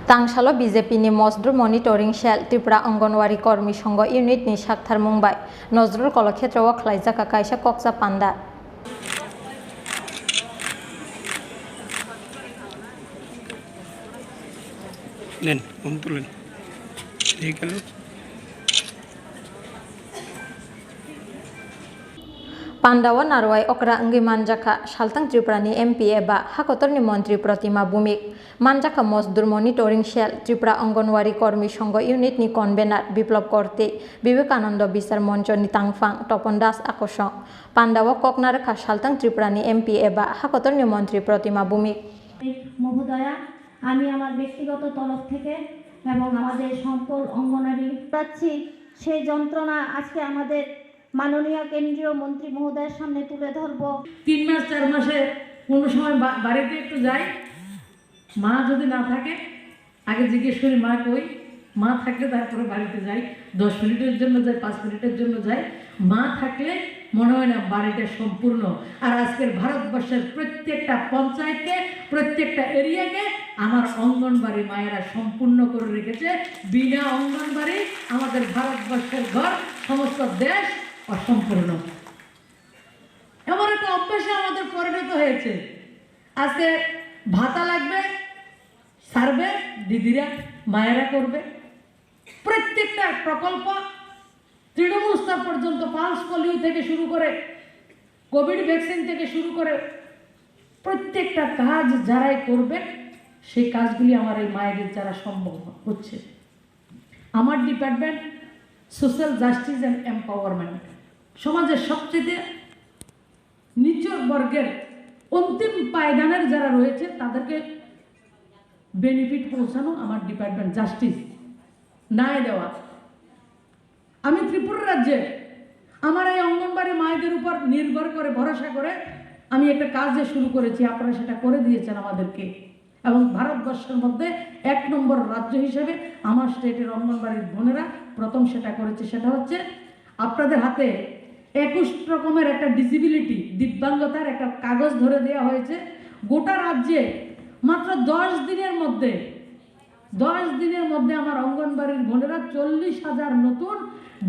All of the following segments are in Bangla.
तांगसालो बीजेपीनि मजदुर मनिटरिं सेल त्रिपुरा अंगनवाड़ी कर्मी संघ इउनिटनि साक्थार मुंबाय नजरुल कलक्षेत्रआव खालायजाखा कायसा कक्सा पान्डा पान्डावा नारवाई अकरा अंगी मानजाखा सालतां त्रिपुरानि एमपी एबा हाकतरनि मंत्री प्रतिमा भूमिक मानजाखा मजदुर मनिटरिं सेल त्रिपुरा अंगनवाड़ी कर्मी संघ इउनिटनि कन्वेनार बिप्लब कर्ते विवेकानंद विचार मंचनि तांगफां तपन दास आकर्षण पान्डावा ककनारखा सालतां त्रिपुरानि एमपी एबा हाकतरनि मंत्री प्रतिमा भूमिक महोदया आमी आमार व्यक्तिगत तरफ थेके एबं आमादेर सकल अंगनवाड़ी पाচ্ছি সেই যন্ত্রণা আজকে আমাদের माननीय केंद्रीय मंत्री महोदय सामने तुले धरब 3 मास 4 मासे কোনো সময় বাড়িতে একটু যাই মা যদি না থাকে আগে জিজ্ঞেস করি মা কই মা থাকলে তারপরে বাড়িতে যাই 10 মিনিটের জন্য যাই 5 মিনিটের জন্য যাই মা থাকলে মনে হয় না বাড়িটা সম্পূর্ণ আর আজকের ভারতবর্ষের প্রত্যেকটা পঞ্চায়েতে প্রত্যেকটা এরিয়াকে আমার অঙ্গনবাড়ি মায়েরা সম্পূর্ণ করে রেখেছে বিনা অঙ্গনবাড়ি আমাদের ভারতবর্ষের ঘর সমস্ত দেশ অসম্পূর্ণ এমন একটা অভ্যাসে আমাদের পরিণত হয়েছে আজকে ভাতা লাগবে সার্ভে দিদিরা মায়েরা করবে প্রত্যেকটা প্রকল্প তৃণমূল স্তর পর্যন্ত পালস পোলিও থেকে শুরু করে কোভিড ভ্যাকসিন থেকে শুরু করে প্রত্যেকটা কাজ যারাই করবে সেই কাজগুলি আমার এই মায়েদের দ্বারা সম্ভব হচ্ছে আমার department social justice and empowerment সমাজের সবচেয়ে নিচু বর্গের অন্তিম পায়দানের যারা রয়েছে তাদেরকে বেনিফিট পৌঁছানো আমার ডিপার্টমেন্ট জাস্টিস ন্যায় দেওয়া আমি ত্রিপুরা রাজ্যে আমার এই অঙ্গনবাড়ি মায়েদের উপর নির্ভর করে ভরসা করে আমি একটা কাজ শুরু করেছি আপনারা সেটা করে দিয়েছেন আমাদেরকে এবং ভারতবর্ষের মধ্যে 1 নম্বর রাজ্য হিসেবে আমার স্টেটের অঙ্গনবাড়ির বোনেরা প্রথম সেটা করেছে সেটা হচ্ছে আপনাদের হাতে 21 রকমের একটা ডিসেবিলিটি দিব্যাঙ্গতার একটা কাগজ ধরে দেওয়া হয়েছে গোটা রাজ্যে মাত্র 10 দিনের মধ্যে আমার অঙ্গনবাড়ির বোনেরা 40,000 নতুন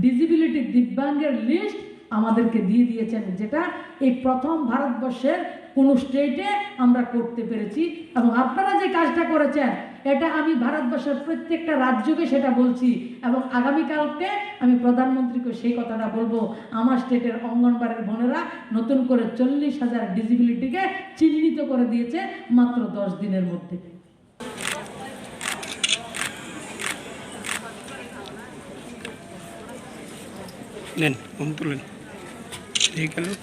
ডিসেবিলিটি দিব্যাঙ্গের লিস্ট আমাদেরকে দিয়ে দিয়েছেন যেটা এই প্রথম ভারতবর্ষের কোন স্টেটে আমরা করতে পেরেছি এবং আপনারা যে কাজটা করেছেন এটা আমি ভারতবর্ষের প্রত্যেকটা রাজ্যকে সেটা বলছি এবং আগামী কালকে আমি প্রধানমন্ত্রীকে সেই কথাটা বলবো আমার স্টেটের অঙ্গনবাড়ির বোনেরা নতুন করে 40,000 ডিসেবিলিটিকে চিহ্নিত করে দিয়েছে মাত্র 10 দিনের মধ্যে নেন তুলেন ঠিক আছে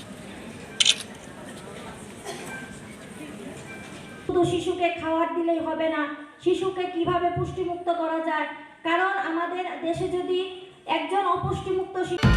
শুধু শিশুকে খাবার দিলেই হবে না শিশুকে কিভাবে পুষ্টিমুক্ত করা যায় কারণ আমাদের দেশে যদি একজন অপুষ্টিমুক্ত শিশু